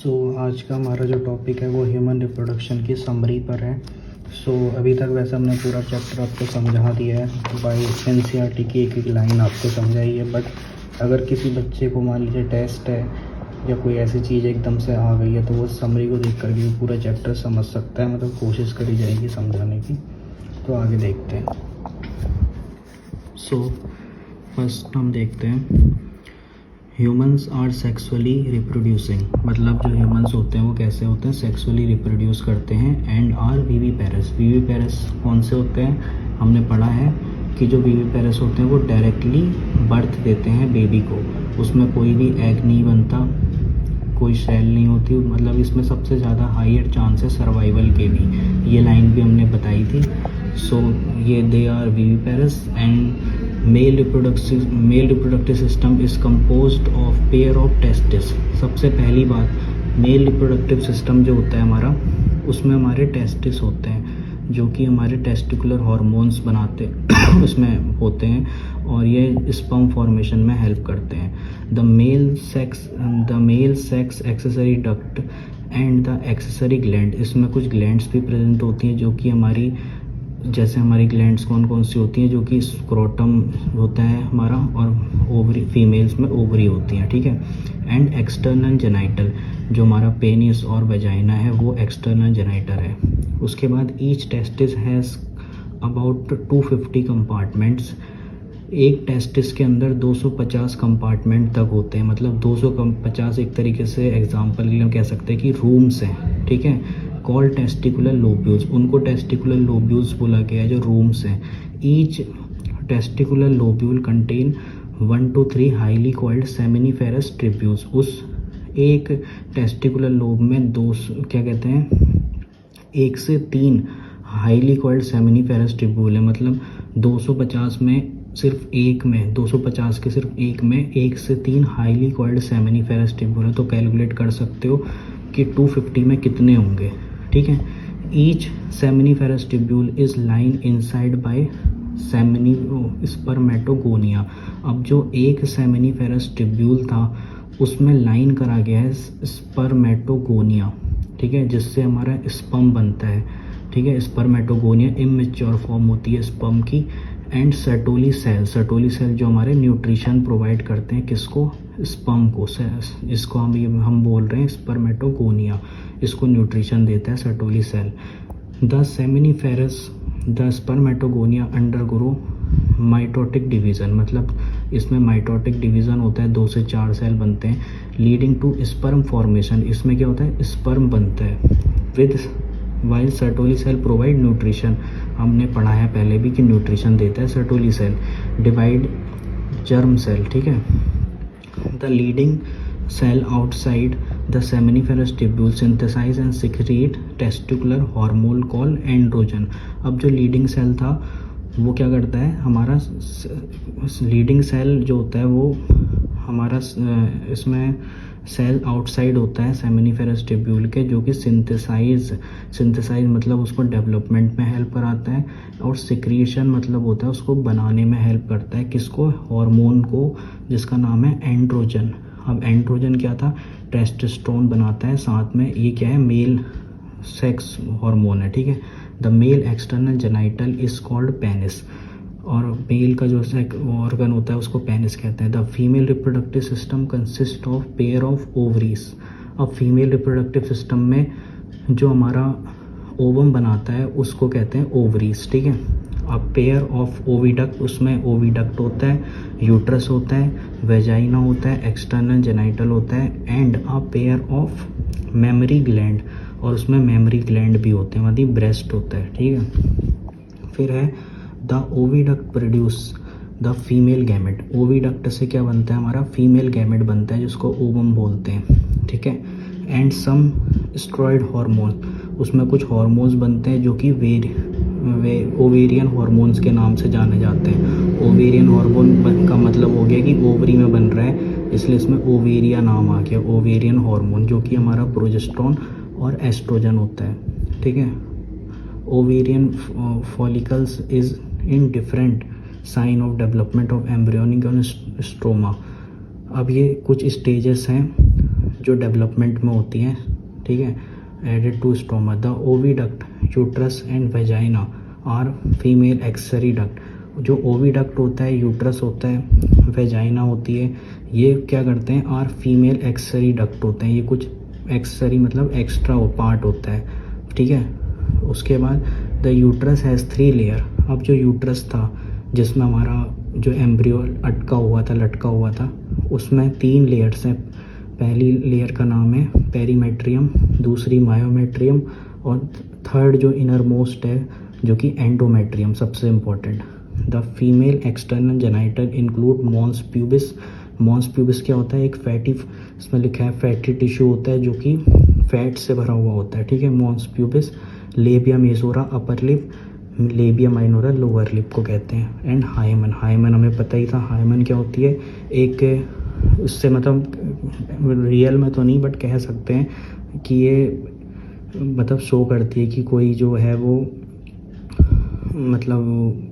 आज का हमारा जो टॉपिक है वो ह्यूमन रिप्रोडक्शन की समरी पर है। अभी तक वैसे हमने पूरा चैप्टर आपको समझा दिया है, बाय एनसीईआरटी की एक एक लाइन आपको समझाई है। बट अगर किसी बच्चे को मान लीजिए टेस्ट है या कोई ऐसी चीज़ एकदम से आ गई है तो वो समरी को देख कर भी पूरा चैप्टर समझ सकता है, मतलब कोशिश करी जाएगी समझाने की। तो आगे देखते हैं। फर्स्ट हम देखते हैं ह्यूमंस आर सेक्सुअली रिप्रोड्यूसिंग, मतलब जो ह्यूमंस होते हैं वो कैसे होते हैं, सेक्सुअली रिप्रोड्यूस करते हैं। एंड आर विविपेरस, विविपेरस कौन से होते हैं, हमने पढ़ा है कि जो विविपेरस होते हैं वो डायरेक्टली बर्थ देते हैं बेबी को, उसमें कोई भी एग नहीं बनता, कोई सेल नहीं होती, मतलब इसमें सबसे ज़्यादा हायर चांस है सर्वाइवल के भी, ये लाइन भी हमने बताई थी। ये they are viviparous and male reproductive system is composed of pair of testis. सबसे पहली बात, मेल रिप्रोडक्टिव सिस्टम जो होता है हमारा, उसमें हमारे टेस्टिस होते हैं जो कि हमारे टेस्टिकुलर हार्मोन्स बनाते उसमें होते हैं और ये स्पर्म फॉर्मेशन में हेल्प करते हैं। The mail sex accessory duct and the accessory gland, इसमें कुछ ग्लैंड्स भी प्रेजेंट होती हैं जो कि हमारी, जैसे हमारी ग्लैंड्स कौन कौन सी होती हैं, जो कि स्क्रोटम होता है हमारा और ओवरी, फीमेल्स में ओवरी होती हैं, ठीक है। एंड एक्सटर्नल जेनाइटल, जो हमारा पेनिस और वेजाइना है वो एक्सटर्नल जेनाइटर है। उसके बाद each testis has about 250 compartments, एक टेस्टिस के अंदर 250 कंपार्टमेंट तक होते हैं, मतलब 250 एक तरीके से एग्जांपल के लिए हम कह सकते हैं कि रूम्स हैं, ठीक है। कॉल्ड टेस्टिकुलर लोब्यूल्स, उनको टेस्टिकुलर लोब्यूल्स बोला गया है जो रूम्स हैं। Each testicular lobule contain 1 to 3 highly coiled seminiferous tubules, उस एक टेस्टिकुलर लोब में 1 से 3 हाईली कॉइल्ड सेमिनिफेरस ट्रिब्यूल है, मतलब 250 में सिर्फ एक में, 250 के सिर्फ एक में 1 से 3 हाईली कॉइल्ड सेमिनिफेरस ट्रिब्यूल है। तो कैलकुलेट कर सकते हो कि 250 में कितने होंगे, ठीक है। Each seminiferous ट्रिब्यूल is line inside bye spermatogonia, अब जो एक सेमिनिफेरस ट्रिब्यूल था उसमें लाइन करा गया है स्पर्मेटोगोनिया, ठीक है, जिससे हमारा स्पर्म बनता है, ठीक है। स्पर्मेटोगोनिया इमेच्योर फॉर्म होती है स्पर्म की। एंड सर्टोली सेल जो हमारे न्यूट्रिशन प्रोवाइड करते हैं किसको, स्पर्म को, इसको हम बोल रहे हैं स्पर्मेटोगोनिया, इसको न्यूट्रिशन देता है Sertoli cell. The spermatogonia undergo mitotic division, मतलब इसमें माइटोटिक डिवीज़न होता है, 2 से 4 सेल बनते हैं, लीडिंग टू स्पर्म फॉर्मेशन, इसमें क्या होता है, स्पर्म बनता है। With while Sertoli cell provide nutrition, हमने पढ़ा है पहले भी कि न्यूट्रिशन देता है Sertoli cell. Divide germ cell, ठीक है। The Leydig cell outside the seminiferous tubule synthesize and secrete testicular hormone call androgen, अब जो लीडिंग सेल था वो क्या करता है, हमारा लीडिंग सेल जो होता है वो हमारा इसमें सेल आउटसाइड होता है सेमिनिफेरस ट्रिब्यूल के, जो कि सिंथेसाइज मतलब उसको डेवलपमेंट में हेल्प कराता है, और सिक्रीशन मतलब होता है उसको बनाने में हेल्प करता है, किसको, हार्मोन को, जिसका नाम है एंड्रोजन। अब एंड्रोजन क्या था, टेस्टोस्टेरोन बनाता है, साथ में ये क्या है, मेल सेक्स हार्मोन है, ठीक है। The male external genital is called penis, और मेल का जो ऑर्गन होता है उसको पेनिस कहते हैं। The female reproductive system consist of pair of ovaries, अब फीमेल रिप्रोडक्टिव सिस्टम में जो हमारा ओवम बनाता है उसको कहते हैं ओवरीज, ठीक है। अब पेयर ऑफ ओविडक्ट, उसमें ओविडक्ट होता है, यूट्रस होता है, वेजाइना होता है, एक्सटर्नल जेनाइटल होता है, and a pair of mammary gland, और उसमें मेमरी ग्लैंड भी होते हैं, मतलब ब्रेस्ट होता है, ठीक है। फिर है the oviduct produce the female gamete, oviduct से क्या बनता है, हमारा फीमेल गैमेट बनता है जिसको ओवम बोलते हैं, ठीक है। एंड सम स्टेरॉइड हार्मोन, उसमें कुछ हार्मोन्स बनते हैं जो कि ओवेरियन हार्मोन्स के नाम से जाने जाते हैं। ओवेरियन हार्मोन का मतलब हो गया कि ओवरी में बन रहा है, इसलिए इसमें ओवेरिया नाम आ गया, ओवेरियन हार्मोन, जो कि हमारा प्रोजेस्टेरोन और एस्ट्रोजन होता है, ठीक है। Ovarian follicles is in different sign of development of embryonic stroma, अब ये कुछ स्टेजेस हैं जो डेवलपमेंट में होती हैं, ठीक है। Added to stroma, the oviduct, uterus and vagina are female accessory duct. जो ओविडक्ट होता है, यूट्रस होता है, वेजाइना होती है, ये क्या करते हैं, आर फीमेल एक्सेसरी डक्ट होते हैं। ये कुछ एक्सेसरी मतलब एक्स्ट्रा पार्ट होता है, ठीक है। उसके बाद द यूट्रस हैज़ 3 लेयर। अब जो यूट्रस था जिसमें हमारा जो एम्ब्रियो लटका हुआ था, उसमें 3 लेयर्स हैं। पहली लेयर का नाम है पेरीमेट्रियम, दूसरी मायोमेट्रियम और थर्ड जो इनर मोस्ट है जो कि एंडोमेट्रियम, सबसे important. The female external genital include mons pubis. Mons pubis क्या होता है, एक फैटी, इसमें लिखा है फैटी टिश्यू होता है जो कि फैट से भरा हुआ होता है, ठीक है। Mons pubis, labia majora upper lip, labia minora lower lip को कहते हैं। एंड हाइमन, हाइमन हमें पता ही था, हाइमन क्या होती है, एक उससे मतलब रियल में तो नहीं बट कह सकते हैं कि ये मतलब शो करती है कि कोई जो है वो मतलब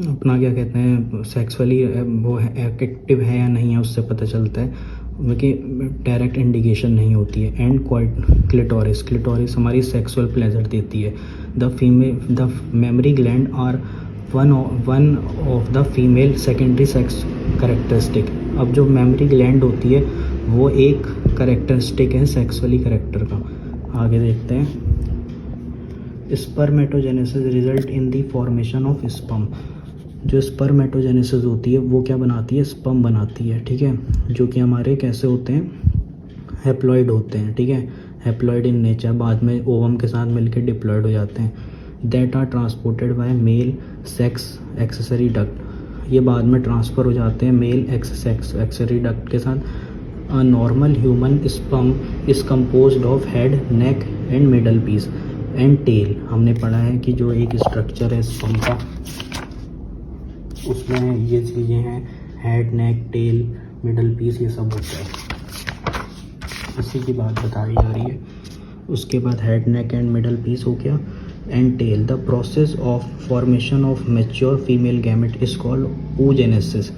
अपना क्या कहते हैं सेक्सुअली वो एक्टिव है या नहीं है, उससे पता चलता है, क्योंकि डायरेक्ट इंडिकेशन नहीं होती है। एंड क्लिटोरिस, क्लिटोरिस हमारी सेक्सुअल प्लेजर देती है। The mammary gland are one of the female secondary sex characteristic. अब जो मेमोरी ग्लैंड होती है वो एक करेक्टरिस्टिक है सेक्सुअली करेक्टर का। आगे देखते हैं। Spermatogenesis result in the formation of sperm. जो स्पर्मेटोजेनेसिस होती है वो क्या बनाती है, स्पर्म बनाती है, ठीक है। जो कि हमारे कैसे होते हैं, हैप्लॉइड होते हैं, ठीक है। हैप्लॉइड इन नेचर, बाद में ओवम के साथ मिलकर डिप्लॉइड हो जाते हैं। That are transported by male sex accessory duct. ये बाद में ट्रांसफ़र हो जाते हैं मेल सेक्स एक्सेसरी डक्ट के साथ। A normal human sperm is composed of head, neck and middle piece and tail. हमने पढ़ा है कि जो एक स्ट्रक्चर है स्पर्म का, उसमें ये चीज़ें हैं, हेड, नेक, टेल, मिडल पीस, ये सब होता है। इसी की बात बताई जा रही है। उसके बाद head, neck and middle piece हो गया and tail. The process of formation of mature female gamete is called oogenesis।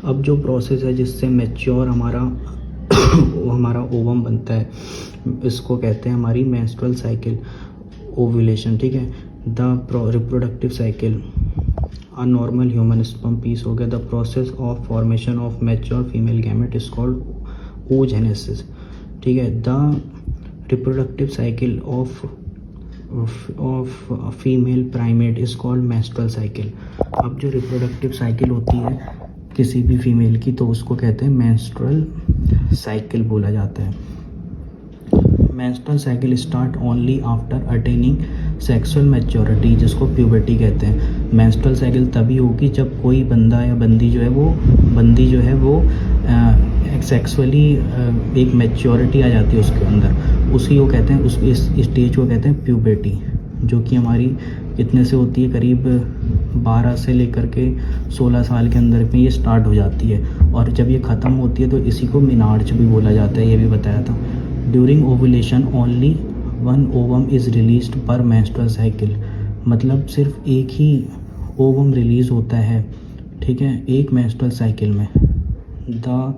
अब जो प्रोसेस है जिससे मैच्योर हमारा ओवम बनता है, इसको कहते हैं हमारी मेंस्ट्रुअल साइकिल, ओव्यूलेशन, ठीक है। The reproductive cycle, a normal human sperm piece हो गया। The process of formation of mature female gamete is called oogenesis, ठीक है। The reproductive cycle of female primate is called menstrual cycle. अब जो reproductive cycle होती है किसी भी फीमेल की, तो उसको कहते हैं मेंस्ट्रुअल साइकिल बोला जाता है। Menstrual cycle start only after attaining sexual maturity, जिसको प्यूबर्टी कहते हैं। मेंस्ट्रुअल साइकिल तभी होगी जब कोई बंदा या बंदी जो है वो सेक्सुअली एक मैच्योरिटी आ जाती है उसके अंदर, उसी को कहते हैं, उस इस स्टेज को कहते हैं प्यूबर्टी, जो कि हमारी कितने से होती है, करीब 12 से लेकर के 16 साल के अंदर में ये स्टार्ट हो जाती है। और जब ये ख़त्म होती है तो इसी को मिनार्च भी बोला जाता है, ये भी बताया था। During ovulation only 1 ovum is released पर मेंस्ट्रुअल साइकिल। मतलब सिर्फ एक ही ओवम रिलीज़ होता है, ठीक है, एक मेंस्ट्रुअल साइकिल में। The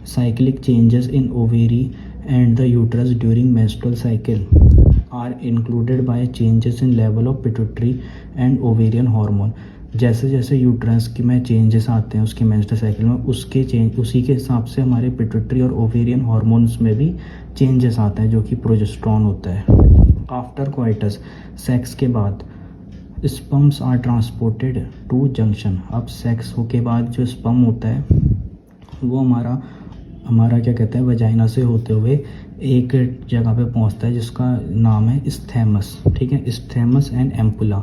cyclic changes in ovary and the uterus during menstrual cycle are included by changes in level of pituitary and ovarian hormone। जैसे जैसे यूट्रस की में चेंजेस आते हैं उसके मेंस्ट्रुअल साइकिल में, उसी के हिसाब से हमारे पिट्यूटरी और ओवेरियन हार्मोन्स में भी चेंजेस आते हैं, जो कि प्रोजेस्टेरोन होता है। आफ्टर क्वाइटस, सेक्स के बाद, sperms are transported to junction. अब सेक्स हो के बाद जो स्पर्म होता है वो हमारा क्या कहते हैं वजाइना से होते हुए एक जगह पे पहुंचता है जिसका नाम है स्थैमस, ठीक है। स्थैमस एंड एम्पुला,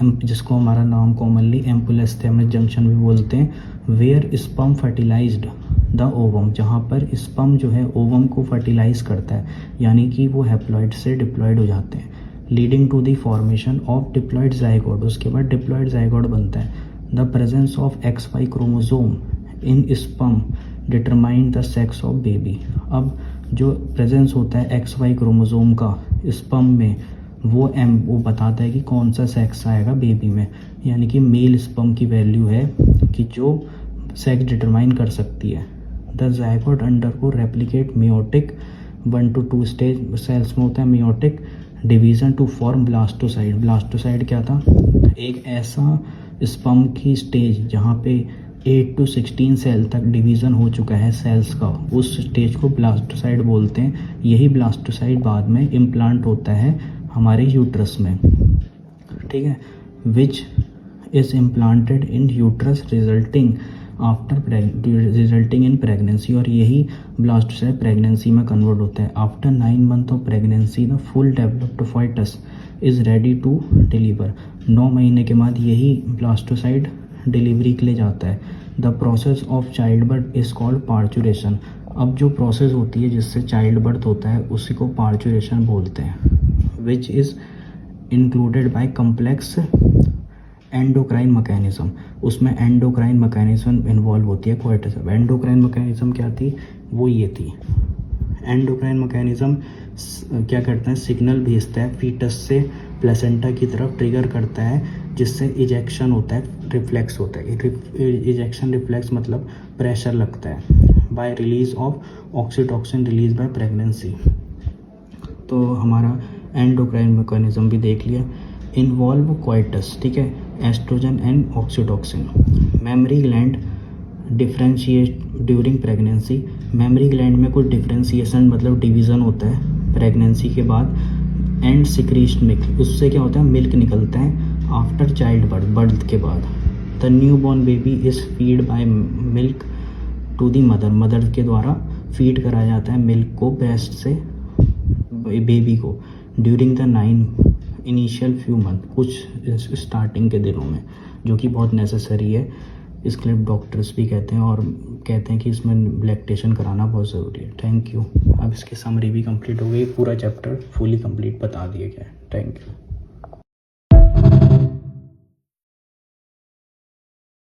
जिसको हमारा नाम कॉमनली एम्पुला स्थैमस जंक्शन भी बोलते हैं। Where sperm fertilized the ovum, जहाँ पर स्पर्म जो है ओवम को फर्टिलाइज करता है, यानी कि वो हैप्लॉइड से डिप्लॉइड हो जाते हैं। Leading to the formation of diploid zygote, उसके बाद डिप्लॉइड जाइगोट बनता है। The presence of XY chromosome in sperm determine the sex of baby. अब जो प्रेजेंस होता है XY क्रोमोसोम का स्पर्म में, वो बताता है कि कौन सा सेक्स आएगा बेबी में, यानी कि मेल स्पर्म की वैल्यू है कि जो सेक्स डिटरमाइन कर सकती है। The zygote undergo replicate meiotic 1 to 2 stage cells में होता है meiotic division to form blastocyst. Blastocyst क्या था? एक ऐसा स्पर्म की स्टेज जहाँ पे 8 to 16 सेल तक डिवीज़न हो चुका है सेल्स का, उस स्टेज को ब्लास्टोसाइड बोलते हैं। यही ब्लास्टोसाइड बाद में इम्प्लांट होता है हमारे यूट्रस में, ठीक है, which is implanted in uterus resulting in pregnancy, और यही ब्लास्टोसाइड प्रेगनेंसी में कन्वर्ट होता है। After 9 months of pregnancy the full developed foetus is ready to deliver. 9 महीने के बाद यही ब्लास्टोसाइड डिलीवरी के लिए जाता है। The process of child birth is called parturition. अब जो प्रोसेस होती है जिससे चाइल्ड बर्थ होता है उसी को पार्चुरेशन बोलते हैं, which is included by complex endocrine mechanism. उसमें एंडोक्राइन मैकेनिज्म इन्वॉल्व होती है कोइटस। एंडोक्राइन मैकेनिज्म क्या थी? वो ये थी। एंडोक्राइन मैकेनिज्म क्या करता है? सिग्नल भेजता है फीटस से प्लेसेंटा की तरफ, ट्रिगर करता है, जिससे इजेक्शन होता है, रिफ्लेक्स होता है। इजेक्शन रिफ्लेक्स मतलब प्रेशर लगता है। By release of oxytocin release by pregnancy. तो हमारा एंडोक्राइन मैकेनिज्म भी देख लिया। इन्वॉल्व कोइटस, ठीक है, estrogen and oxytocin. Mammary gland differentiate during pregnancy. Mammary gland में कोई डिफ्रेंशिएशन मतलब डिवीज़न होता है प्रेगनेंसी के बाद। एंड सिक्रीशन मिल्क, उससे क्या होता है? मिल्क निकलता है आफ्टर चाइल्ड बर्थ के बाद। The new born baby is feed by milk to the mother के द्वारा फीड कराया जाता है मिल्क को ब्रेस्ट से बेबी को during the 9 initial few month, कुछ स्टार्टिंग के दिनों में, जो कि बहुत नेसेसरी है। इसके लिए डॉक्टर्स भी कहते हैं और कहते हैं कि इसमें लैक्टेशन कराना बहुत ज़रूरी है। Thank you. अब इसकी समरी भी कंप्लीट हो गई, पूरा चैप्टर फुली कंप्लीट बता दिया गया है। Thank you.